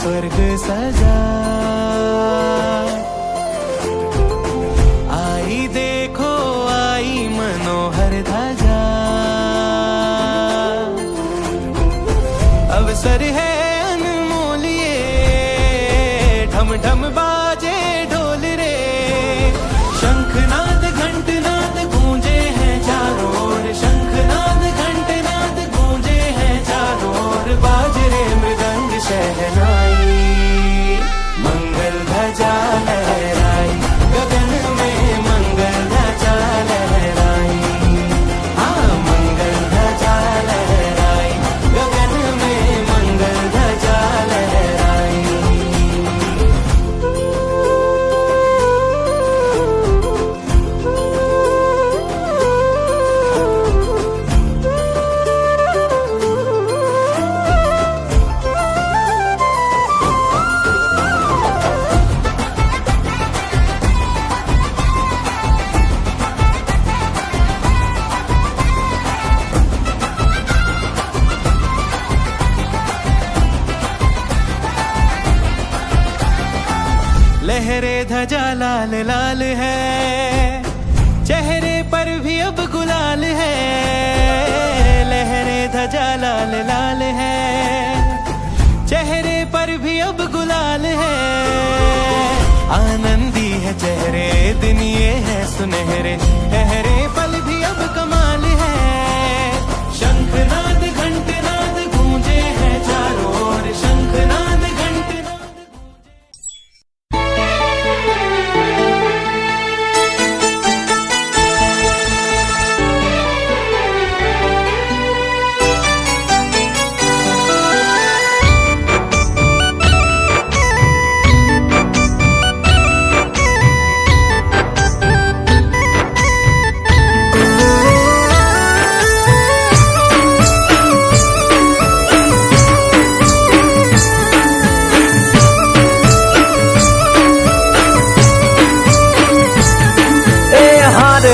स्वर्ग सजा। आई देखो आई मनोहर ध्वजा, अवसर है अनमोल ये, ढम ढम बाजे ढोल रे, शंखनाद घंटनाद गूंजे हैं चारों ओर, शंखनाद घंटनाद गूंजे हैं चारों ओर, बाजरे मृदंग शहनाई, मंगल ध्वजा लहराई, गगन में मंगल ध्वजा लहराई, हाँ मंगल ध्वजा लहराई, गगन में मंगल ध्वजा लहराई। लहरे ध्वजा लाल लाल है, चेहरे पर भी अब गुलाल है, लहरे ध्वजा लाल लाल है, चेहरे पर भी अब गुलाल है, आनंदी है चेहरे दिन ये है सुनहरे, ठहरे पल भी अब कमाल है, शंखनाद घंटनाद गूंजे हैं चारों ओर, शंखनाद घंटनाद।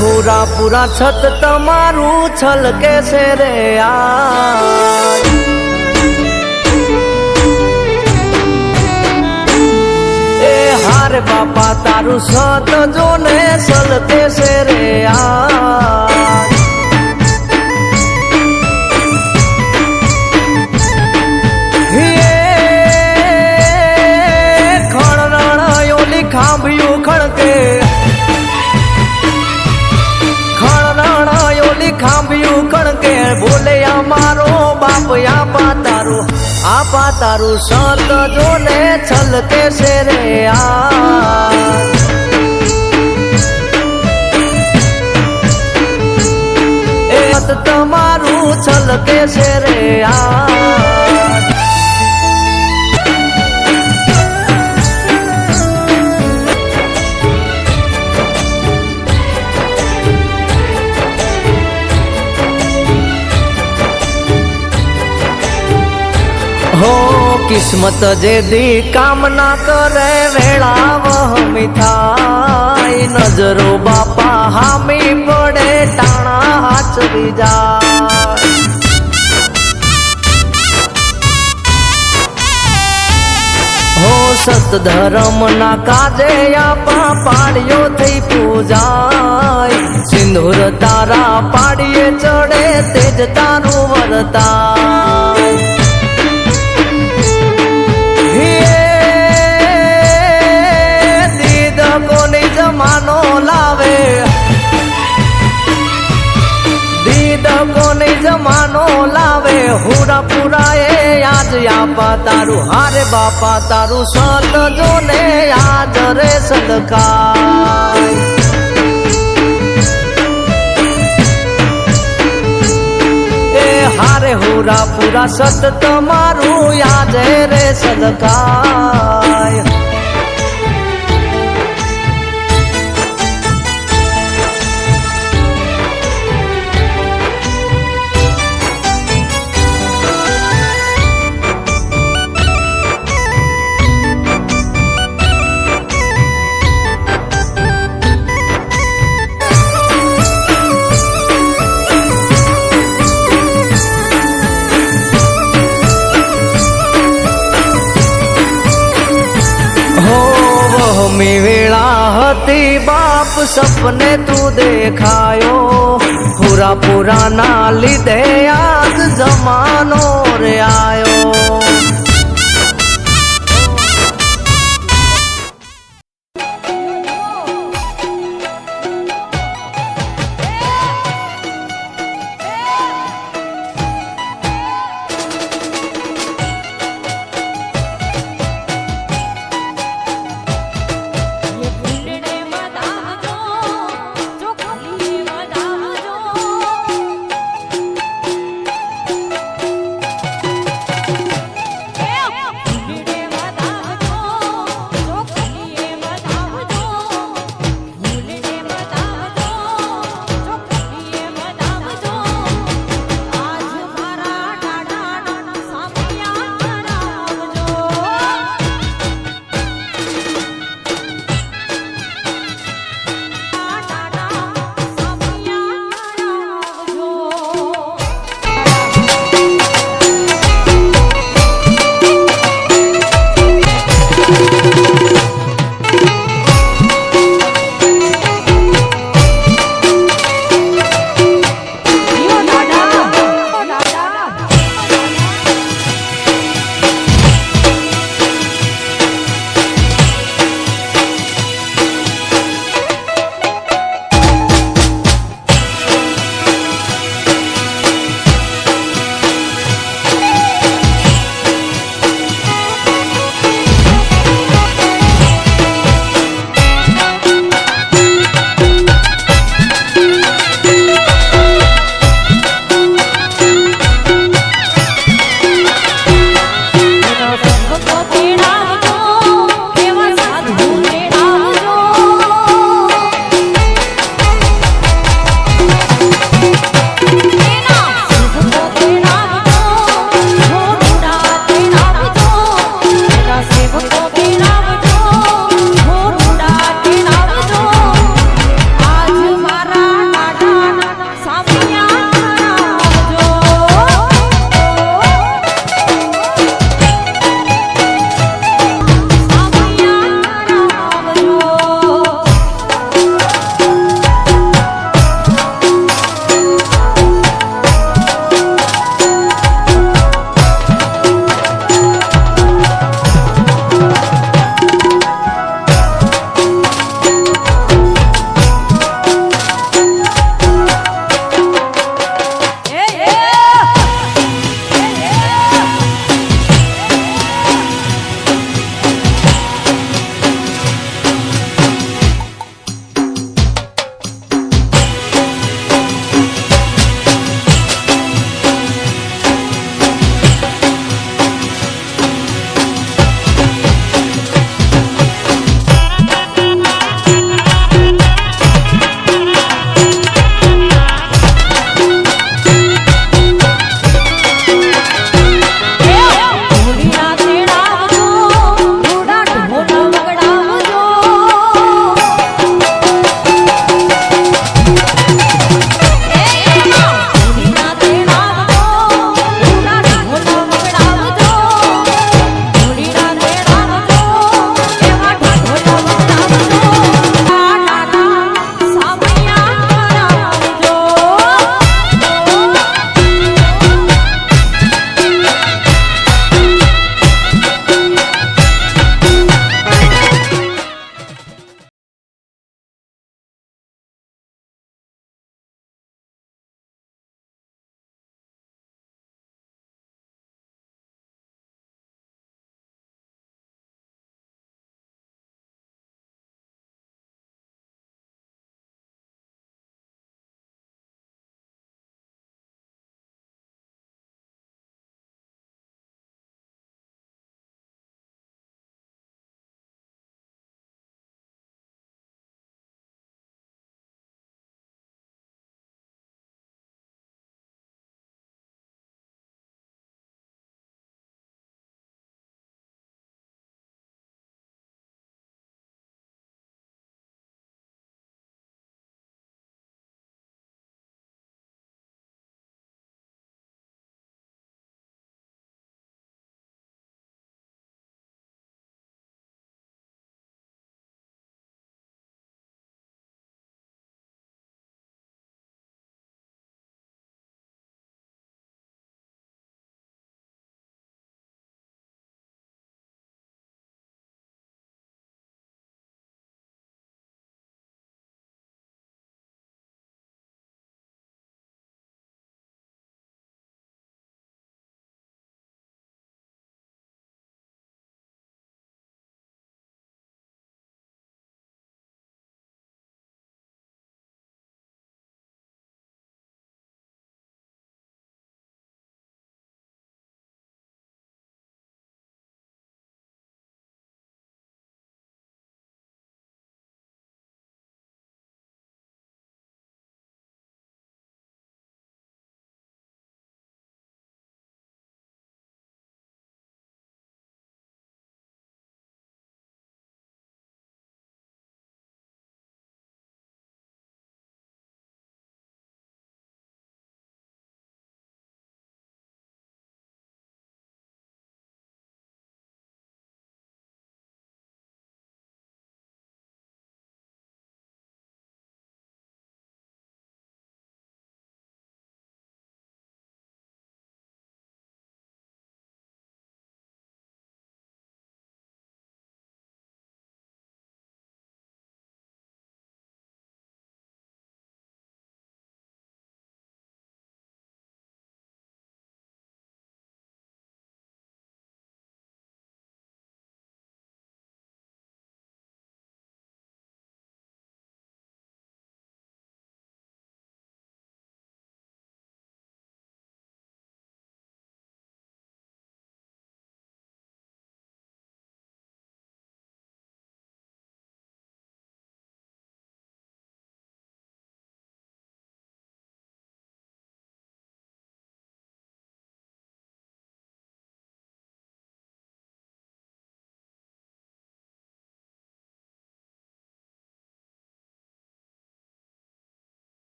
होरा पूरा छत तमारू छलके से रे आज, ए हारे बापा तारू सत जोने छलके से रे आज, खड़रण योली खांभियो खड़के, खांभियो खड़के बोले मारो बाप आपा तारू सत जोने छलके से रे आज, ए सत तमारू छलके से रे आज। हो किस्मत जेदी कामना करे वेला वहमी थाय, नजरो बापा हामी पड़े टाणा हाचवी जाय, हो सत धर्म ना काजे आपा पाड़ियो थई पूजाय, सिंदूर तारा पाड़िए चढ़े तेज तारू वरताय, जमानो लावे दीद को नहीं जमानो लावे, हुरा पुराए आज आपा तारू, हारे बापा तारू सत जोने आज रे सदकाय, ए हारे हुरा पूरा सत तमारू आज रे सदकाय। અમી વેળા હતી બાપ સપને તું દેખાયો પૂરાના લીધે આજ જમાનો રે આયો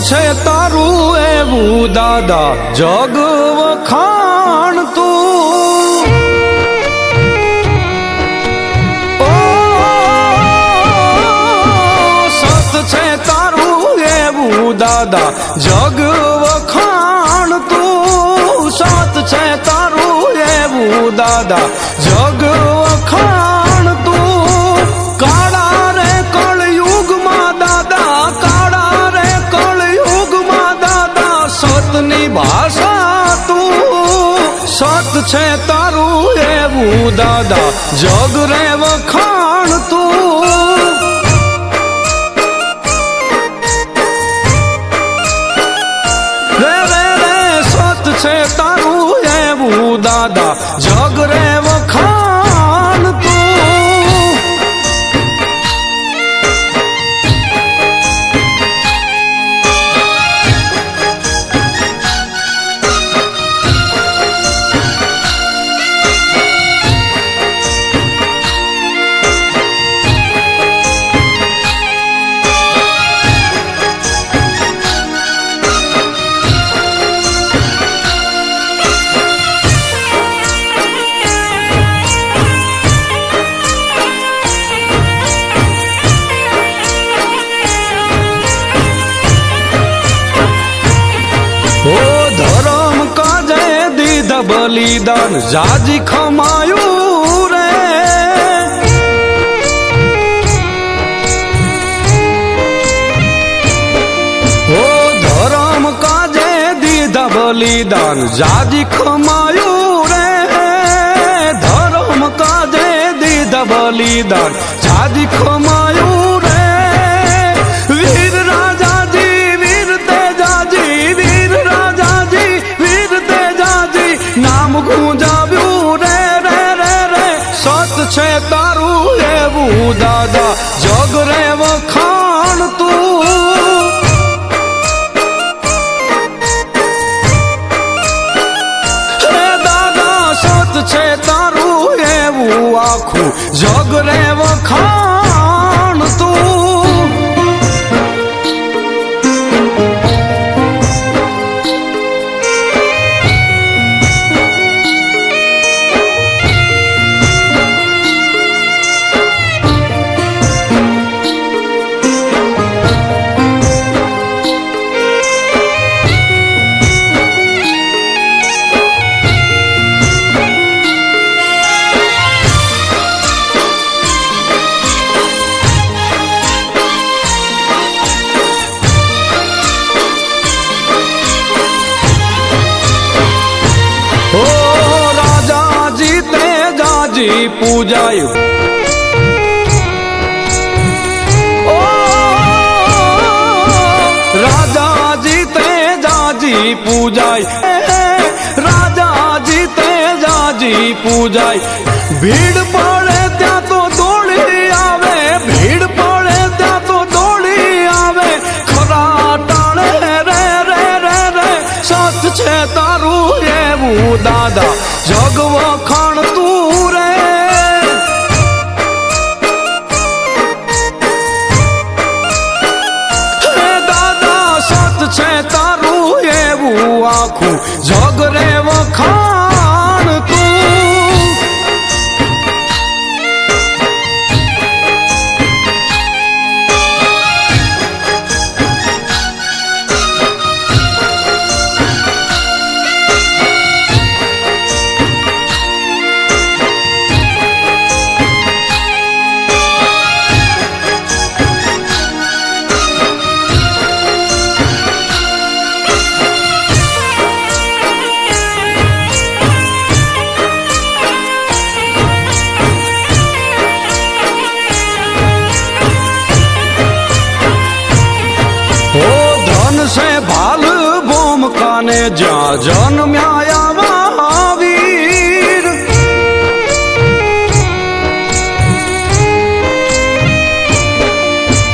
છે તારું એવું દાદા જગ વખાણ તું છે તારું એવું દાદા જગ વખાણ તું સત છે તારું એવું દાદા જગ વખાણ તું કાળા રે કળયુગમાં દાદા કાળા રે કળયુગમાં દાદા સતની ભાષા તું સત છે તારું એવું દાદા જગ રે વખાણ તું છે તારું એવું દાદા જગ રે વખાણ તું બલિદાન જાજી ખમાયું રે ઓ ધર્મ કાજે દીધા બલિદાન જાજી ખમાયું રે ધર્મ કાજે દીધા બલિદાન જાજી ખમાયું રે વીર રાજાજી વીર તેજાજી વીર રાજાજી વીર તેજાજી નામ ગુંજાવ્યું રે રે રે રે સત છે તારું એવું દાદા જગ રે વખાણ તું હે દાદા સત છે તારું એવું આખું જગ રે વખાણ તું પૂજાયું ઓ રાજાજી તેજાજી પૂજાય રાજાજી તેજાજી પૂજાય ભીડ પડે ત્યાં તો દોડી આવે ભીડ પડે ત્યાં તો દોડી આવે ખરા ટાણે રે રે રે રે સત છે તારું એવું દાદા જગ વખાણ તું રે છે તારું એવું આખું જગ રે વખાણ તું કાને જ્યાં જન્મ્યા વીર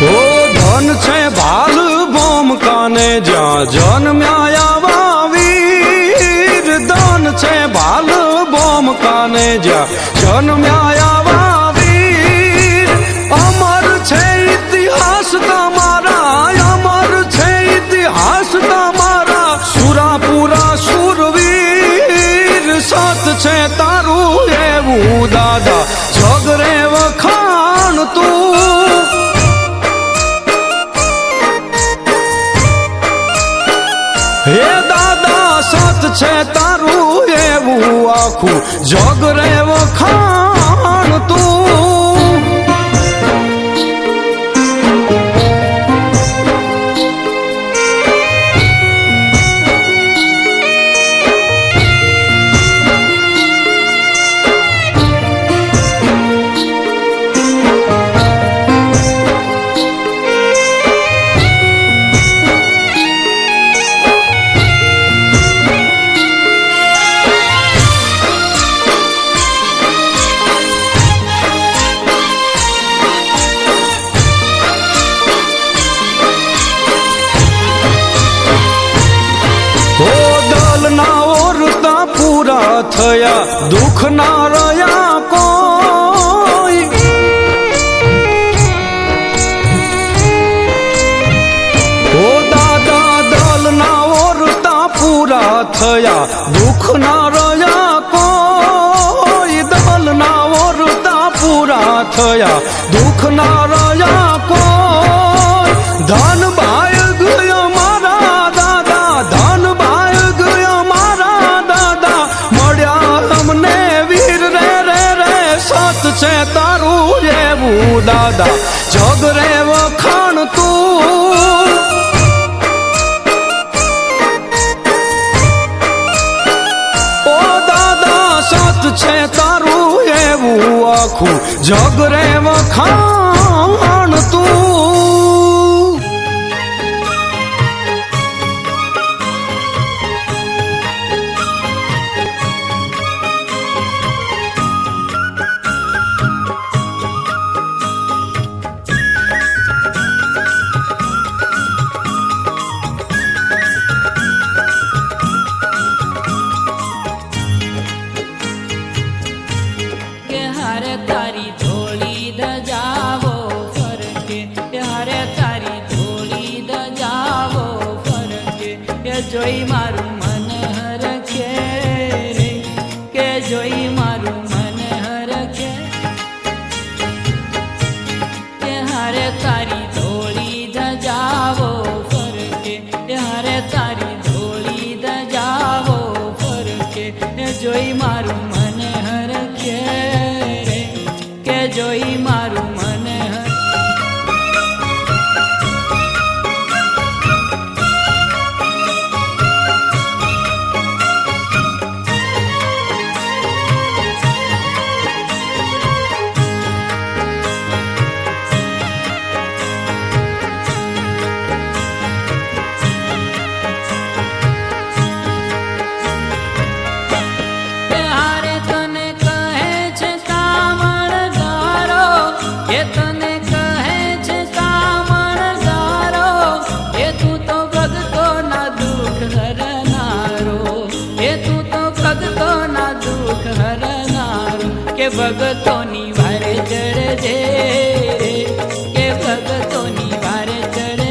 ઓ ધન છે ભાલ ભોમ કાને જ્યાં જન્મ્યા વીર ધન છે ભાલ ભોમ કાને જ્યાં જન્મ્યા વીર અમર છે ઇતિહાસ તમારા અમર છે ઇતિહાસ જગ રે વખાણ તું પૂરા થયા દુઃખ ના રહ્યા કોઈ ઓ દાદા દલ ના ઓરતા પૂરા થયા દુઃખ ના રહ્યા કોઈ દલ ના ઓરતા પૂરા થયા દુઃખ ના રહ્યા કોઈ ધન બાય ગયો મારા દાદા ધન બાય ગયો મારા દાદા મળ્યા અમને વીર રે રે રે સત છે તારું એવું દાદા જગ રે વખાણ તું ઓ દાદા સત છે તારું એવું આખું જગ રે વખાણ તું તારી ધોળી દજાવો ફરકે હારે તારી ધોળી દજાવો ફરકે કે જોઈ મારું મન હરખે રે કે જોઈ મારું મન હરખે કે હારે તારી ધોળી દજાવો ફરકે હારે તારી ધોળી દજાવો ફરકે કે જોઈ મારું મન હરખે જોઈ મારું મન કે ભગતોની વારે ચડજે કે ભગતોની વારે ચડે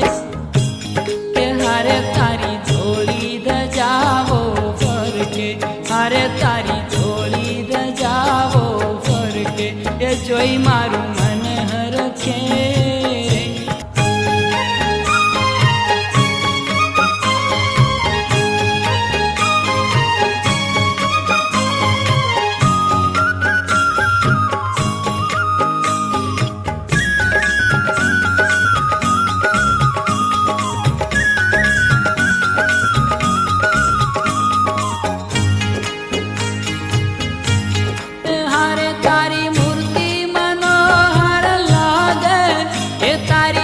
કે હારે તારી ધોળી દજાવો ફરકે હારે તારી ધોળી દજાવો ફરકે એ જોઈ મારું મન હરખે તારી મૂર્તિ મનોહર લાગે એ તારી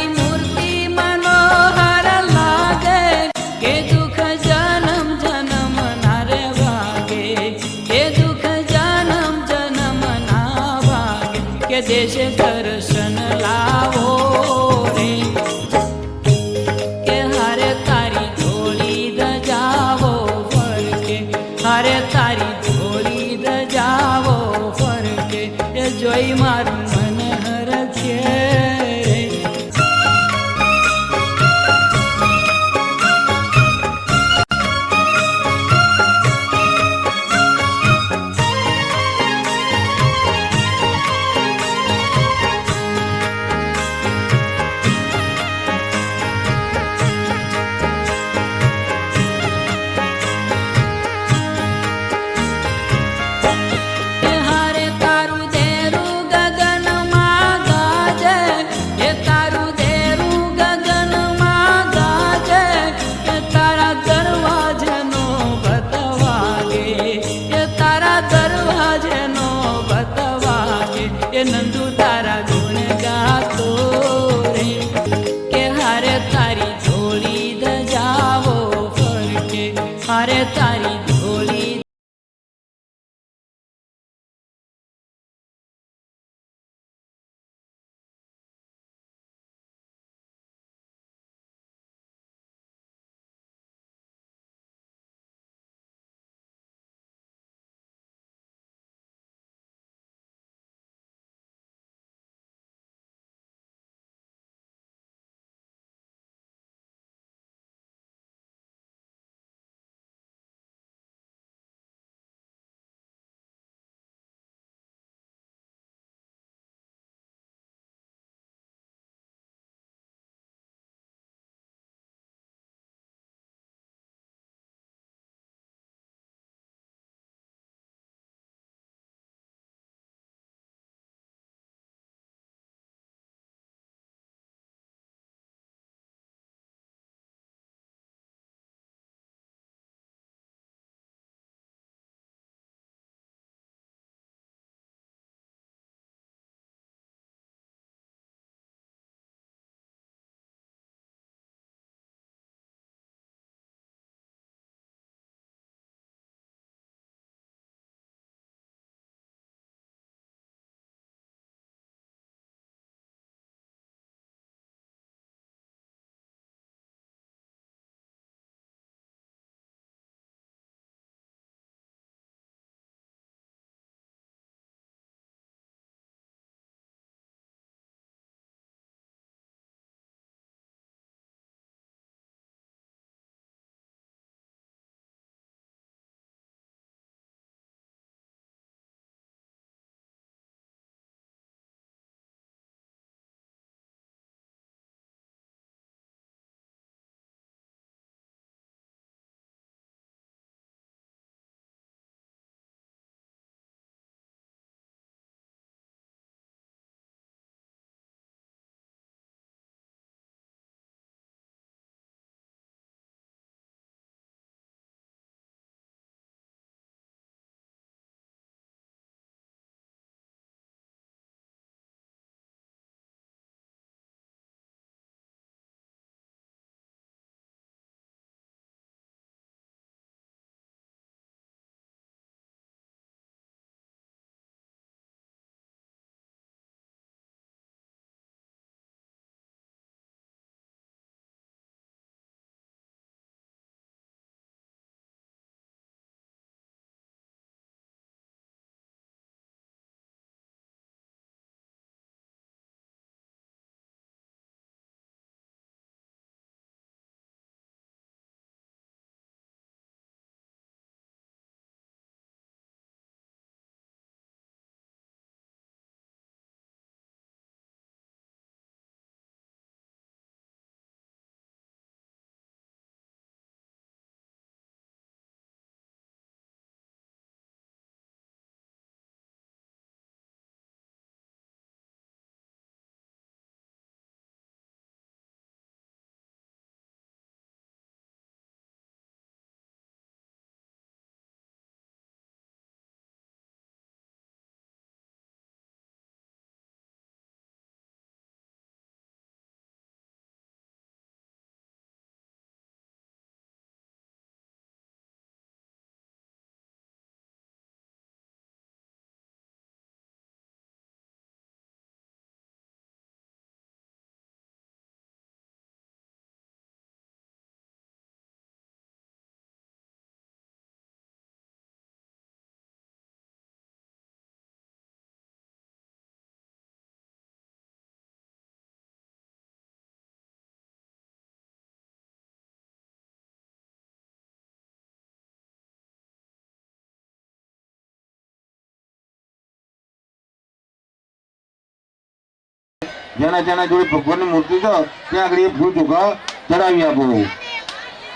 જેના જોડે ભગવાનની મૂર્તિ છે ત્યાં આગળ એ ફૂલ ચોખા ચડાવી આપો.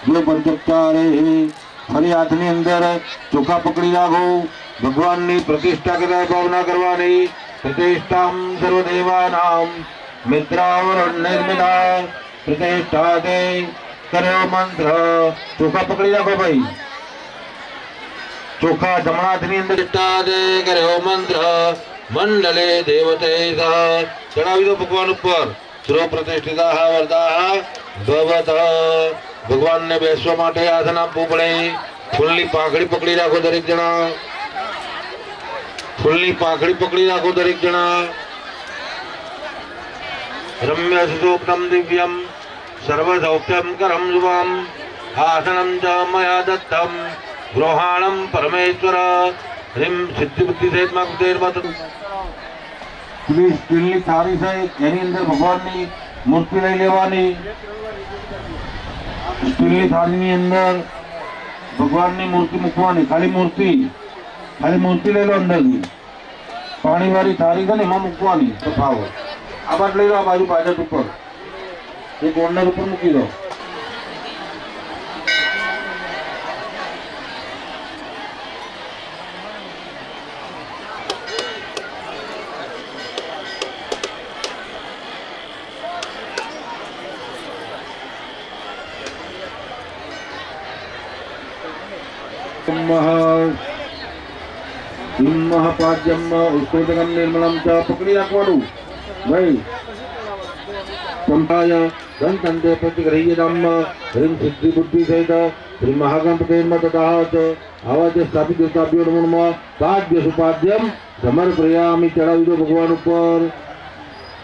જો પંચોપચારે ફરી હાથની અંદર ચોખા પકડી રાખો. ભગવાનની પ્રતિષ્ઠા કરતા ભાવના કરવાની. પ્રતિષ્ઠામ સર્વદેવાનામ મિત્રાવરણનિર્મિતા પ્રતિષ્ઠા દે કર્યો મંત્ર. ચોખા પકડી રાખો ભાઈ. ચોખા જમણા હાથની અંદર પ્રતિષ્ઠા દે કર્યો મંત્ર મંડલે દેવતે ચડાવી દો ભગવાન ઉપર. સર્વ પ્રતિષ્ઠિતા વરદા ભવત. ભગવાનને બેસવા માટે આસન આપવું પડે. ફૂલની પાંખડી પકડી રાખો દરેક જણા. ફૂલની પાંખડી પકડી રાખો દરેક જણા. રમ્ય સુસોપ્તમ દિવ્યમ સર્વસૌખ્યમ કરમ શુભમ આસનમ ચ મયા દત્તમ ગૃહાણમ પરમેશ્વર હ્રીમ સિદ્ધિ બુદ્ધિ સહિત સ્ટીલની થાળી છે એની અંદર ભગવાનની મૂર્તિ લઈ લેવાની. સ્ટીલની થાળીની અંદર ભગવાનની મૂર્તિ મૂકવાની. ખાલી મૂર્તિ લઈ લો અંદરની. પાણી વાળી થાળી છે ને એમાં મૂકવાની. તો ભાવ આ બાજુ લઈ લો. આ બાજુ પાછળ ઉપર એ કોર્નર ઉપર મૂકી દો. પાદ્યમ ઉત્કોટકમ નિર્મલમ ચ પકડી રાખવાનું ભાઈ. સંપાય ધનતંતે પ્રતિગ્રહ્યદમ હ્રીમ સિદ્ધિ બુદ્ધિ સહિત શ્રી મહાગણપતિર્મ તથા ચ આવા જે સ્થાપિત દેવતાભ્યો નમઃ પાદ્ય સુપાદ્યમ સમર્પયામિ. ચડાવી દો ભગવાન ઉપર.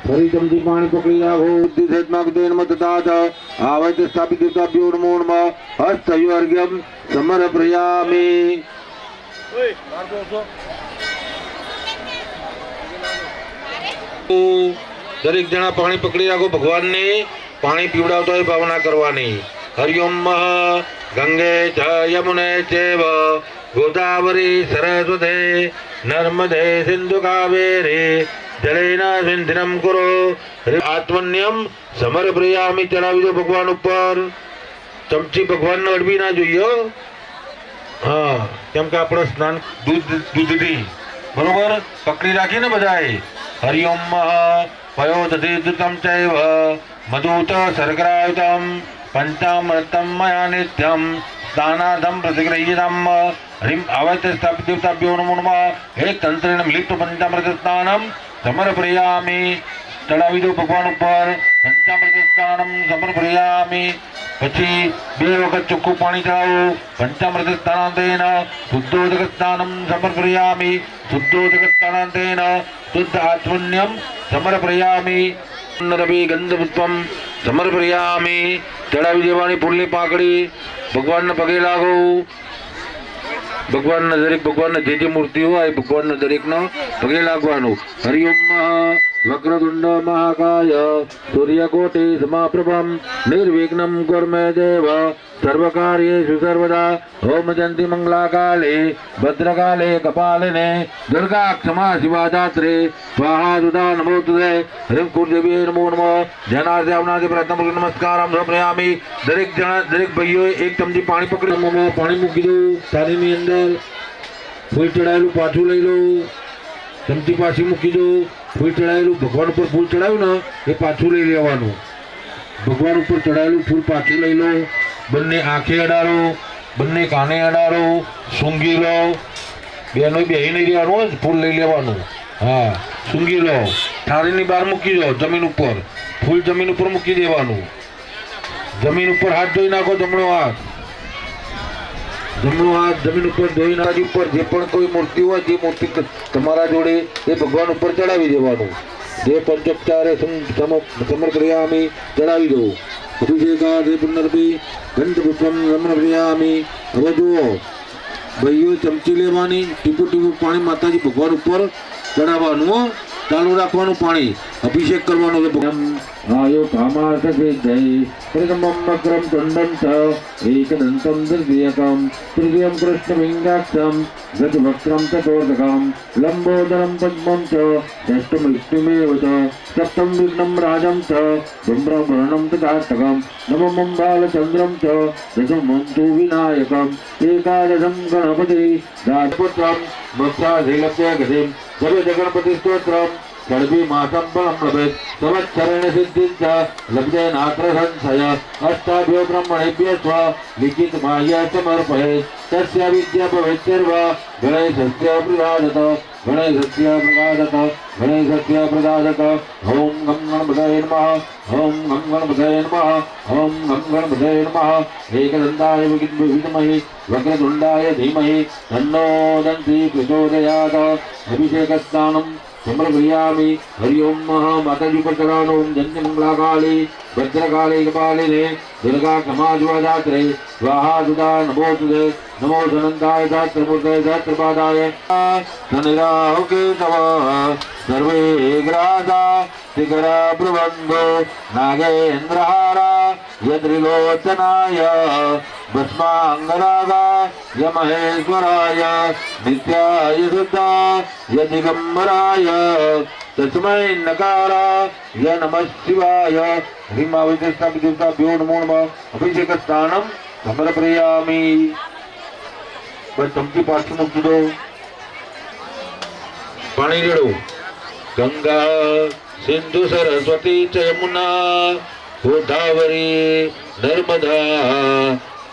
ફરી ચમચી પાણી પકડી રાખો. બુદ્ધિ સહિત મહાગણપતિર્મ તથા ચ આવા જે સ્થાપિત દેવતાભ્યો નમઃ હસ્તયોર્ઘ્યમ સમર્પયામિ. દરેક જણા પાણી પકડી રાખો. ભગવાનને પાણી પીવડાવતા હોય ભાવના કરવાની. હરિઓમ ગંગે ચ યમુને ચૈવ ગોદાવરી સરસ્વતે નર્મદે સિંધુ કાવેરી જલેનાસ્મિન્ કુરુ આત્મન્યમ સમર્પયામિ. ચડાવી દો ભગવાન ઉપર. ચમચી ભગવાનને અડવી ના જોઈએ. હા, કેમ કે આપણે સ્નાન દૂધથી બરોબર પકડી રાખીને બધાએ. હરિઓમ પયોદધિદૃતમ ચૈવ મધુત શર્કરાયુતમ પંચામૃતમ મયા નિત્યમ સ્નાનાર્થમ પ્રતિગ્રહ્યતામ હરિમ આવતે સ્થાપિત દેવતાભ્યો નમો નમઃ એક તંત્રેણ મિલિત પંચામૃત સ્નાનમ સમર્પયામિ. ચડાવી દો ભગવાન ઉપર. પંચામૃત સ્નાનમ સમર્પયામિ. પછી 2 વખત ચોખ્ખું પાણી ચડાવો. પંચામૃત સ્નાનાંતેન શુદ્ધોદક સ્નાનમ સમર્પયામિ. શુદ્ધોદક સ્નાનાંતેન શુદ્ધ આત્મન્યમ સમર્પયામિ. રવિ ગંધપુષ્પમ સમર્પયામિ. ચડાવી દેવાની ફૂલની પાંખડી. ભગવાનને પગે લાગો. ભગવાનને જે મૂર્તિ હોય ભગવાનને દરેકનો પગે લાગવાનું. હરિઓમ વક્રતુંડ મહાકાય સૂર્યકોટિ સમાપ્રભમ નિર્વિઘ્નમ કુર્મે દેવ સર્વકાર્યેષુ સર્વદા. ઓમ જયંતિ મંગલાકાલે ભદ્રકાલે કપાલિને દુર્ગા ક્ષમા શિવા દાત્રે સ્વાહા સુધા નમોસ્તુતે. હરિમ કુળદેવી નમો નમઃ. જનાર્દે આવનાદે પ્રથમ નમસ્કારમ સમર્પયામિ. દરેક ભાઈઓએ એક ચમચી પાણી પકડી પાણી મૂકી દો થાળીની અંદર. ફૂલ ચડાયેલું પાછું લઈ લો. ચમચી પાછી મૂકી દો. ફૂલ ચડાયેલું ભગવાન ઉપર ફૂલ ચડાવ્યું ને એ પાછું લઈ લેવાનું. ભગવાન ઉપર ચડાયેલું ફૂલ પાછું લઈ લો. બંને આંખે અડાડો. બંને કાને અડાડો. સૂંઘી લો. બેનો બેહી નહીં રહેવાનું. ફૂલ લઈ લેવાનું. હા, સૂંઘી લો. થાળીની બહાર મૂકી દો. જમીન ઉપર ફૂલ જમીન ઉપર મૂકી દેવાનું. જમીન ઉપર હાથ ધોઈ નાખો. જમણો હાથ જમીન ઉપર ધોઈ નાખી. ઉપર જે પણ કોઈ મૂર્તિ હોય જે મૂર્તિ તમારા જોડે એ ભગવાન ઉપર ચડાવી દેવાનું. જે પંચોપચારે સમર્પયામિ. ચડાવી દો. અભિષેકાદે પુનર્ભી ગંધપુષ્પમ સમર્પયામિ. હવે જુઓ ભાઈઓ ચમચી લેવાની. ટીપું પાણી માતાજી ભગવાન ઉપર ચડાવવાનું. ચાલુ રાખવાનું પાણી અભિષેક કરવાનો છે આયુ કામાર્થ સિદ્ધૈ પ્રથમમ વક્રમ ચંડમ ચ એકદંતમ દ્વિતીયકમ તૃતીયમ કૃષ્ણવિંગાક્ષમ ગજવક્त्रम ચતુર્થકમ લંબોદરમ પદ્મમ ચ ષષ્ઠમ વિષ્ણુમેવ ચ સપ્તમ વિઘ્નમ રાજમ ચ ધૂમ્રવર્ણમ તથાષ્ટકમ નવમમ બાલચંદ્રમ ચ દશમમ તુ વિનાયકમ એકાદશમ ગણપતિ રાજપુत्रम મોક્ષાધિલભ્ય ગતિમ જપે ગણપતિ સ્તોત્રમ षड्भी मासं फलं लभेत् संवत्सरेण सिद्धिं च लब्धेनात्र संशय अष्टाभ्यो ब्रह्मणेभ्यः स्व लिखितमाय समर्पयेत् तस्य विद्या भवेत् सर्वा गणेशस्य प्रसादत गणेशस्य प्रसादत गणेशस्य प्रसादत ॐ गं गणपतये नमः ॐ गं गणपतये नमः ॐ गं गणपतये नमः एकदन्ताय विद्महे वक्रतुण्डाय धीमहि तन्नो दन्ति प्रचोदयात् अभिषेकस्नानं समर्पयामि हरि ओम माताजी पर चढ़ानो जन्य मंगलाकाली भद्रकाली कपालिने दुर्गा क्षमाजुवादात्रे स्वाहा सुधा नमो तुदे नमो धनंताय सहस्रमूर्तये सहस्रपादाय धनिराहुके तव सर्वे ग्रासा शिखरा ब्रुवन्धो नागेन्द्रहारा यद्रिलोचनाय भस्मांगरागा यमहेश्वराय नित्याय शुद्धा यदिगंबराय तस्मै नकारा य नमः शिवाय ह्रीमाविष्टाभ्यो नमो नमः अभिषेकस्नानं समर्पयामि बस चमकी पाछी मूकी दो पानी रेड़ो गंगा सिंधु सरस्वती च यमुना गोदावरी नर्मदा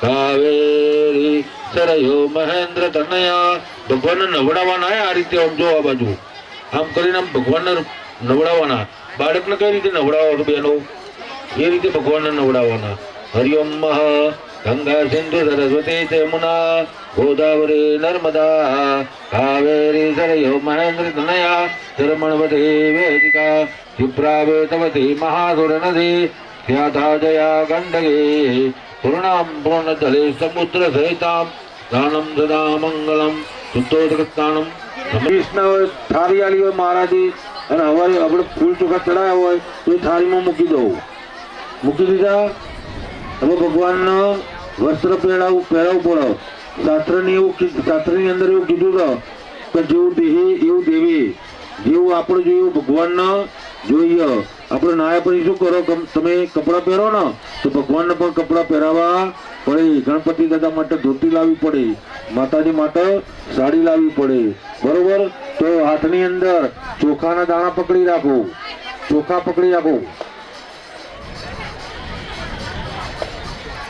कावेरी सरयो महेंद्र तनया भगवान नवड़ावाना है आ रीते आम जो आ बाजू आम करीने आम भगवान नवड़ावाना बाळकने कई रीते नवड़ावो छो बेनो ए रीते भगवान नवड़ावाना हरि ओम गंगा सिंधु सरस्वती च यमुना गोदावरी नर्मदा कावेरी सरयो महेंद्र तनया चरमणवती वेदिका क्षिप्रावेतवती महासुर नदी ख्याता जया गंडगे पूर्णां पूर्णजले समुद्र सहितां दानं सदा मंगलम शुद्धोदक स्नानम वैष्णव थारी आली હોય મહારાજી અને હવે આપણે ફૂલ ચોખા ચડાયા હોય તો થાળીમાં મૂકી દો મૂકી દીધા હવે ભગવાનનો વસ્ત્ર પહેરાવવું પડે શાસ્ત્રની અંદર એવું કીધું છે કે જેવું દેહી એવું દેવી જેવું આપણે જોયું ભગવાનને જોઈએ આપણે નાયા પછી શું કરો તમે કપડાં પહેરો ને તો ભગવાનને પણ કપડાં પહેરાવવા પડે ગણપતિ દાદા માટે ધોતી લાવવી પડે માતાજી માટે સાડી લાવવી પડે બરોબર તો હાથની અંદર ચોખાના દાણા પકડી રાખો ચોખા પકડી રાખો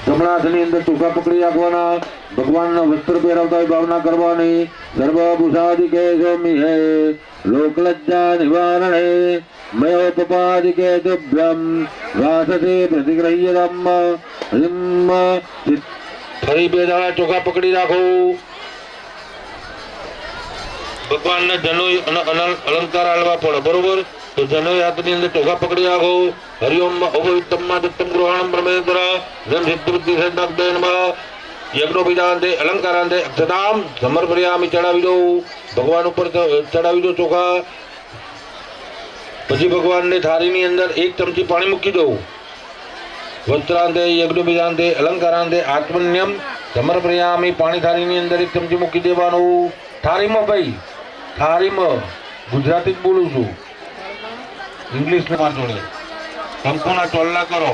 જમણા હાથની અંદર ચોખા પકડી રાખવાના ભગવાનના વસ્ત્ર પહેરાવતા હોય ભાવના કરવાની સર્વભૂષાદિકે સ્વામી લોકલજ્જા નિવારણે મયોપપાદિકે તુભ્યમ વાસતે પ્રતિગ્રહ્યતમ હરિમ ફરી બે દાણા ચોખા પકડી રાખો ભગવાનને જનોઈ અને અલંકાર આલવા પડે બરોબર તો જનોઈ હાથની અંદર ચોખા પકડી રાખો હરિઓમ અવવિત્તમમાં દત્તમ ગૃહાણમ પરમેશ્વર જન સિદ્ધિ સિદ્ધાંતે નમઃ યજ્ઞોપવિદાંતે અલંકારાંતે અક્ષતામ સમર્પયામિ ચડાવી દો ભગવાન ઉપર ચડાવી દો ચોખા પછી ભગવાનને થાળીની અંદર એક ચમચી પાણી મૂકી દો વસ્ત્રાંતે યજ્ઞોપવિદાંતે અલંકારાંતે આત્મન્યમ સમર્પયામિ પાણી થાળીની અંદર એક ચમચી મૂકી દેવાનું થાળીમાં ભાઈ થાળીમાં ગુજરાતી જ બોલું છું ઇંગ્લિશમાં વાંચો નહીં કંકુના ચોલ્લા કરો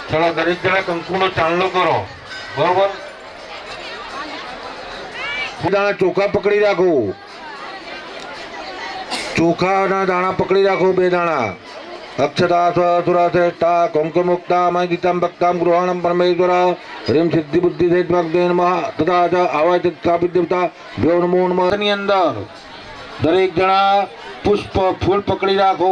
ચલો દરેક જણા કંકુનો ચાંદલો કરો બરોબર દાણા ચોખા પકડી રાખો ચોખાના દાણા પકડી રાખો બે દાણા અક્ષતા સુરા શ્રેષ્ઠા કંકુમુક્તા મહિતામ ભક્તામ ગૃહાણમ પરમેશ્વર હરિમ સિદ્ધિ બુદ્ધિ સહિત ભક્તિ નમઃ તથા આવાય સ્થાપિત દેવતા ભ્યો નમો નમઃ ની અંદર દરેક જણા પુષ્પ ફૂલ પકડી રાખો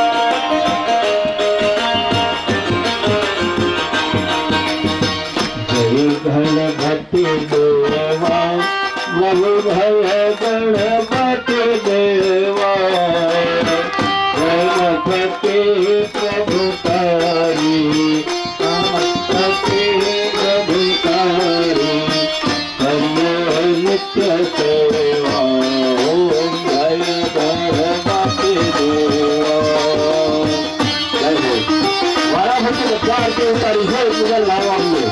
આરતી ઉતારી છે પૂજન લાવવાનું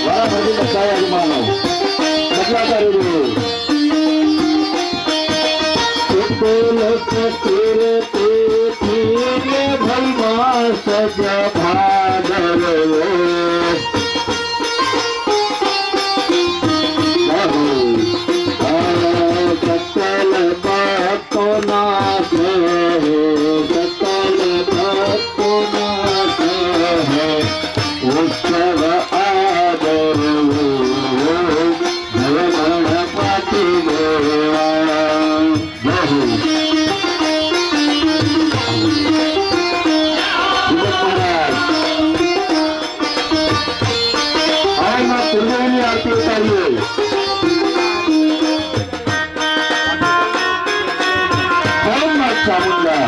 વારા ફરી બતાવ્યા અજમાનો બદલા કરી રહ્યું तेरे तेरे भलवा सजा भादरवो सकल बातो नाथ सकल बातो नाथ उत्सव आदरवो गणपति देवा आरती उतारिए चामुंडा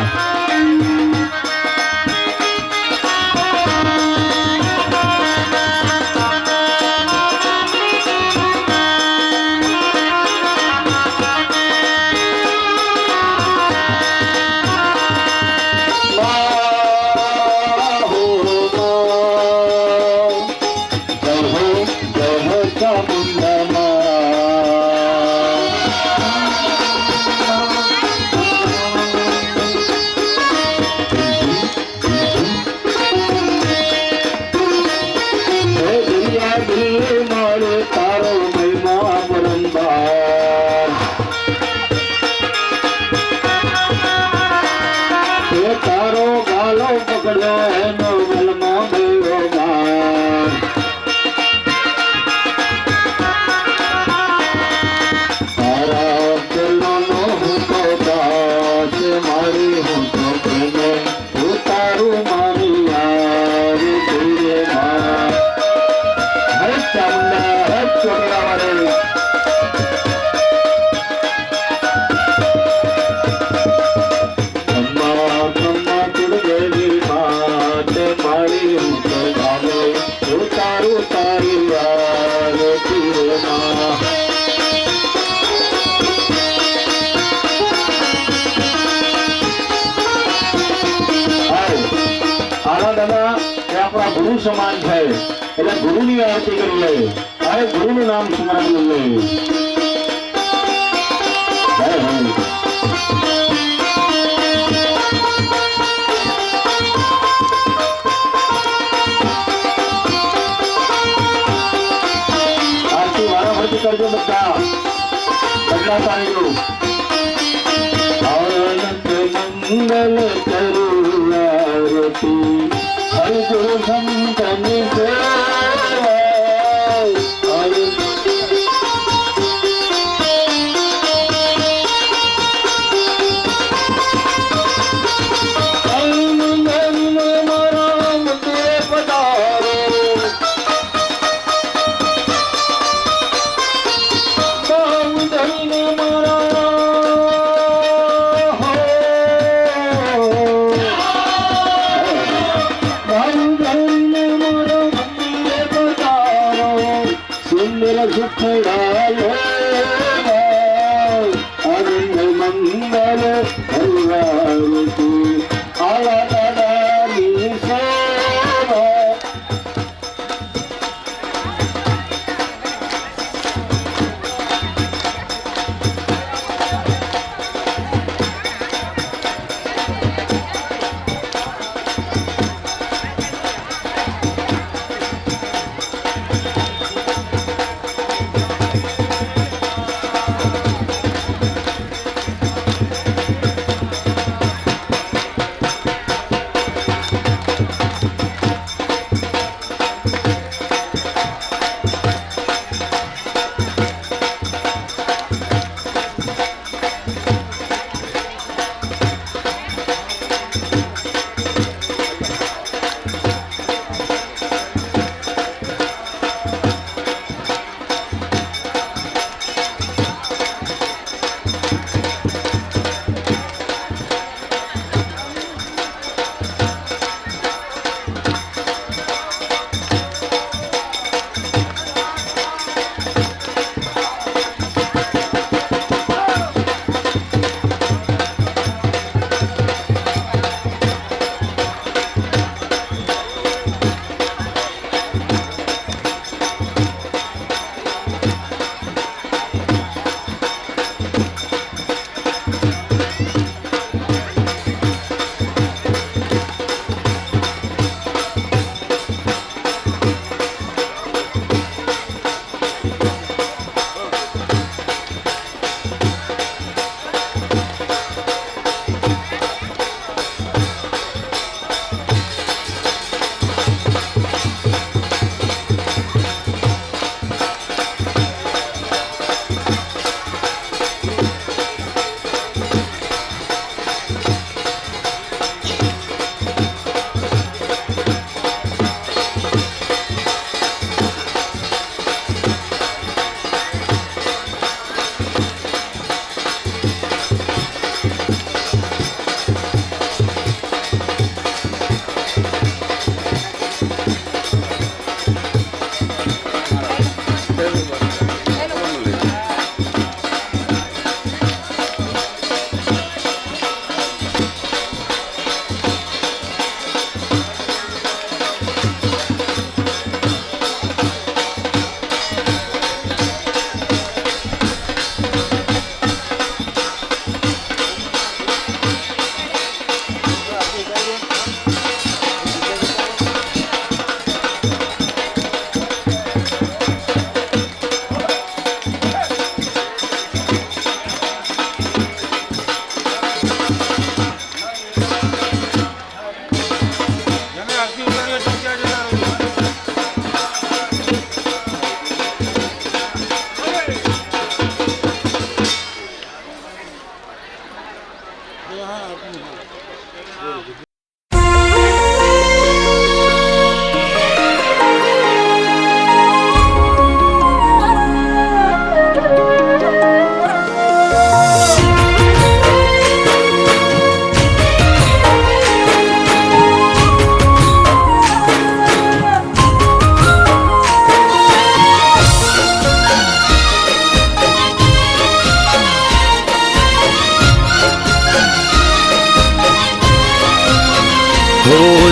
तारो गालो पकड़ो नो गलमा देवो मार तारा चलो नो हूँ तो दास मारी हूँ तो प्रेमे उतारू मारी यार तेरे मार हर चामुंडा हर चोकरा वाले गुरु समान है એટલે ગુરુની આરતી કરી લે અરે ગુરુનું નામ સ્મરણ કરી લે જય હો આરતી વાળા ભરતી કરજો બધા બદલા પાણી અનંત મંગલ કરું આરતી हरि गुरु संतन मंगल आला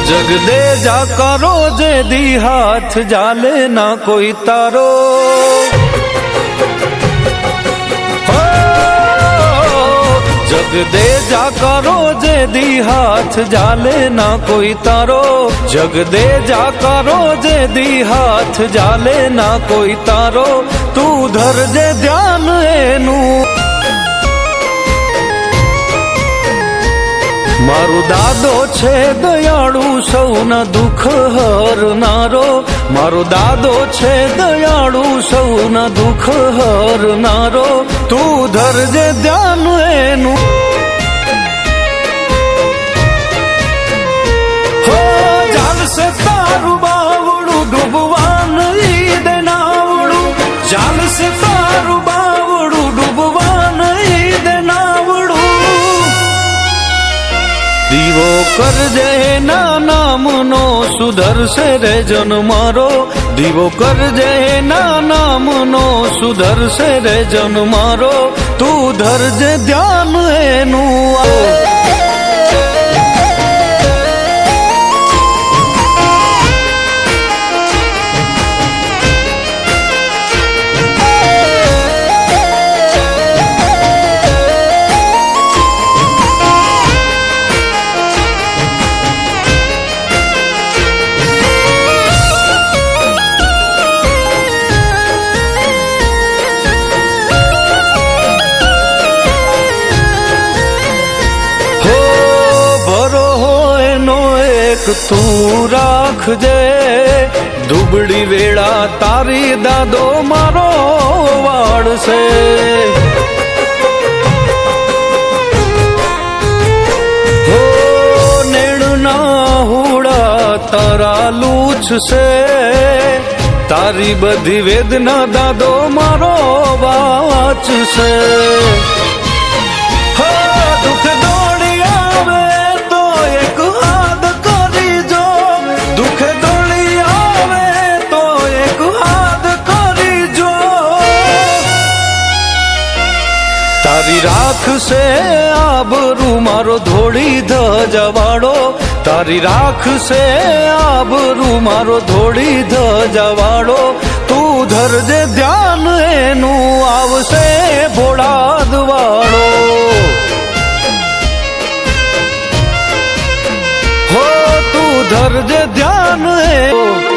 जग दे जा करो जे दी हाथ जाले ना कोई तारो हो, जग दे जा करो जे दी हाथ जाले ना कोई तारो जग दे जा करो जे दी हाथ जाले ना कोई तारो तू धर जे ध्यान एनू मारू दादो छे दयाळु सौना दुख हरनारो मारू दादो छे दयाळु सौना दुख हरनारो तू धरजे ध्यान एनु हो चालसे तारू बावड़ू डूबवान ई देनावड़ू चालसे तारू बावड़ू डूबवान ई देनावड़ू દીવો કરજે ના નામનો સુધરશે રે જન મારો દીવો કરજે ના નામનો સુધરશે રે જન મારો તું ધરજે ધ્યાન એનું તું રાખજે દુબળી વેળા તારી દાદો મારો વાળશે હો નેણના હુડા તારા લૂછશે તારી બધી વેદના દાદો મારો વાંચશે હો દુઃખ દોડી આવે તો એક તારી રાખશે આબરૂ મારો ધોળી ધજાવાળો તારી રાખશે આબરૂ મારો ધોળી ધજાવાળો તું ધરજે ધ્યાન એનું આવશે ભોળાદ વાળો હો તું ધરજે ધ્યાન એનું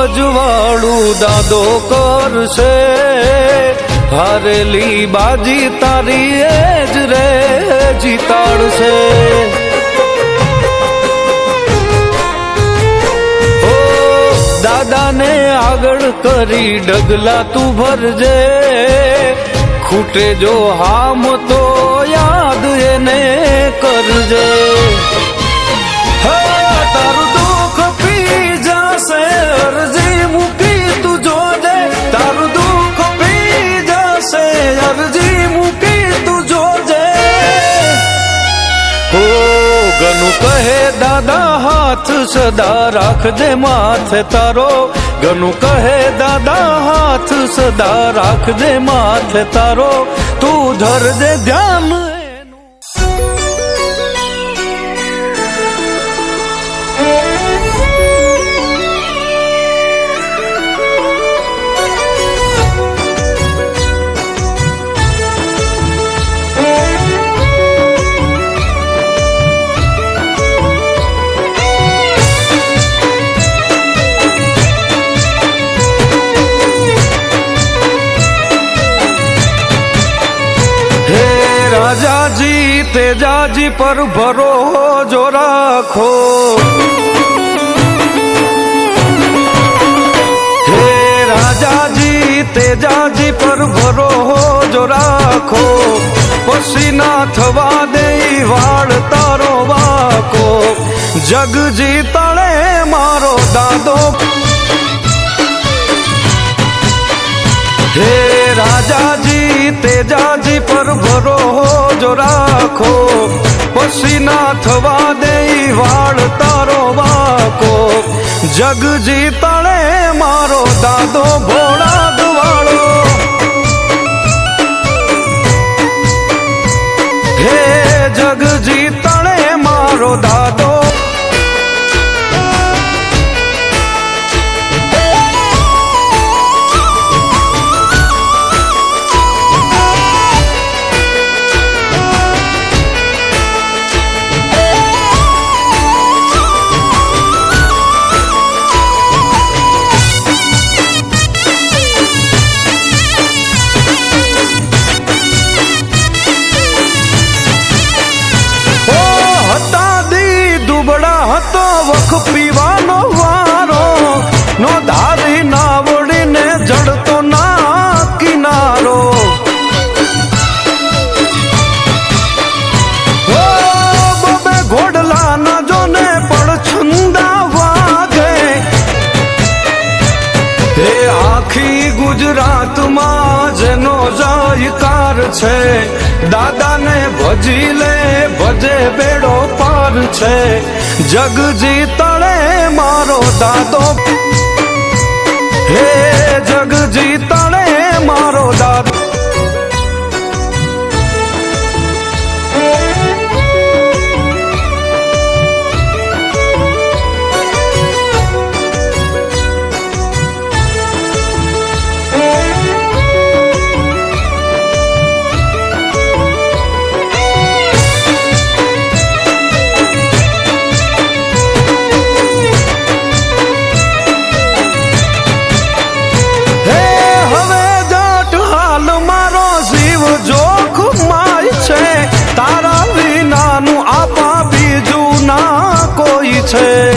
જવાળું દાદો કરશે હારેલી બાજી તારી એ જ રે જીતાડશે ઓ દાદાને આગળ કરી ડગલા તું ભરજે ખૂટે જો હામ તો યાદ એને કરજે તારું દુઃખ પી જશે અરજી મૂકી તું જોજે તારું દુઃખ પી જશે અરજી મૂકી તું જોજે હો ગનું કહે દાદા હાથ સદા રાખજે માથે તારો ગનું કહે દાદા હાથ સદા રાખજે માથે તારો તું ધરજે ધ્યાન રાજાજી તેજાજી પર ભરોસો રાખો હે રાજાજી તેજાજી પર ભરોસો રાખો, પછી ના થવા દે વાળ તારો વાકો, જગ જીતણે મારો દાદો. હે રાજાજી તેજાજી પર ભરોસો રાખો, પછી ના થવા દે વાળ તારો વાકો, જગ જીતણે મારો દાદો ભોળા દવાળો. હે જગ જીતણે મારો દાદો. હતો વખ પીવાનો વારો, નો ધારી નાવડીને જડતો ના કિનારો. ઓ બબે ઘોડલા ના જોને પડછંદા વાગે, હે આખી ગુજરાતમાં જેનો જયકાર છે, દાદાને ભજી લે ભજે બેડો પાર છે, જગ જીતણે મારો દાદો. હે જગ જીતણે મારો દાદો. છે